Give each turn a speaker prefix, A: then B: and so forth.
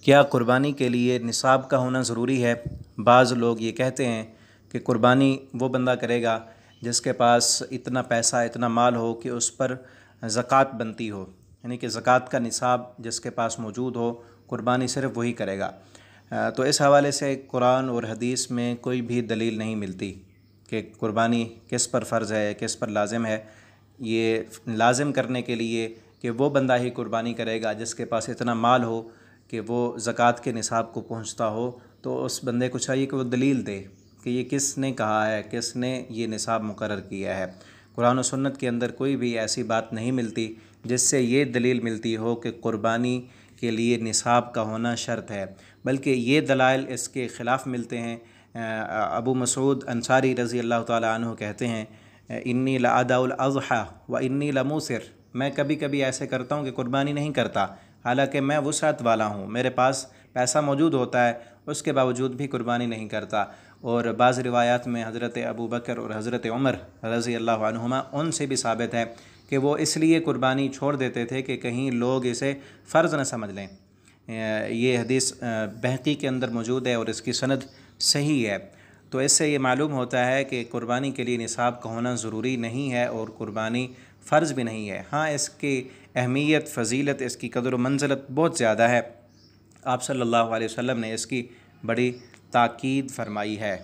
A: क्या कुर्बानी के लिए निसाब का होना ज़रूरी है? बाज़ लोग ये कहते हैं कि कुर्बानी वो बंदा करेगा जिसके पास इतना पैसा, इतना माल हो कि उस पर ज़कात बनती हो, यानी कि ज़कात का निसाब जिसके पास मौजूद हो, कुर्बानी सिर्फ़ वही करेगा। तो इस हवाले से कुरान और हदीस में कोई भी दलील नहीं मिलती कि कुर्बानी किस पर फ़र्ज़ है, किस पर लाज़िम है। ये लाज़िम करने के लिए कि वो बंदा ही कुर्बानी करेगा जिसके पास इतना माल हो कि वो ज़कात के निसाब को पहुंचता हो, तो उस बंदे को चाहिए कि वो दलील दे कि ये किसने कहा है, किसने ये निसाब मुकर्रर किया है। कुरान और सुन्नत के अंदर कोई भी ऐसी बात नहीं मिलती जिससे ये दलील मिलती हो कि कुर्बानी के लिए निसाब का होना शर्त है, बल्कि ये दलाइल इसके ख़िलाफ़ मिलते हैं। अबू मसूद अंसारी रज़ी अल्लाह ताला अन्हु कहते हैं, इन्नी लअदाउल अज़हा व इन्नी लमूसिर, मैं कभी कभी ऐसे करता हूँ कि कुर्बानी नहीं करता, हालांकि मैं वुसअत वाला हूँ, मेरे पास पैसा मौजूद होता है, उसके बावजूद भी कुर्बानी नहीं करता। और बाज़ रिवायात में हज़रत अबू बकर और हज़रत उमर रज़ी अल्लाह अन्हुमा उनसे भी साबित है कि वो इसलिए कुर्बानी छोड़ देते थे कि कहीं लोग इसे फ़र्ज़ न समझ लें। ये हदीस बहकी के अंदर मौजूद है और इसकी सनद सही है। तो इससे ये मालूम होता है कि कुर्बानी के लिए निसाब का होना ज़रूरी नहीं है और कुर्बानी फ़र्ज़ भी नहीं है। हाँ, इसकी अहमियत, फ़जीलत, इसकी कदर व मंज़िलत बहुत ज़्यादा है। आप सल्लल्लाहु अलैहि वसल्लम ने इसकी बड़ी ताकीद फरमाई है।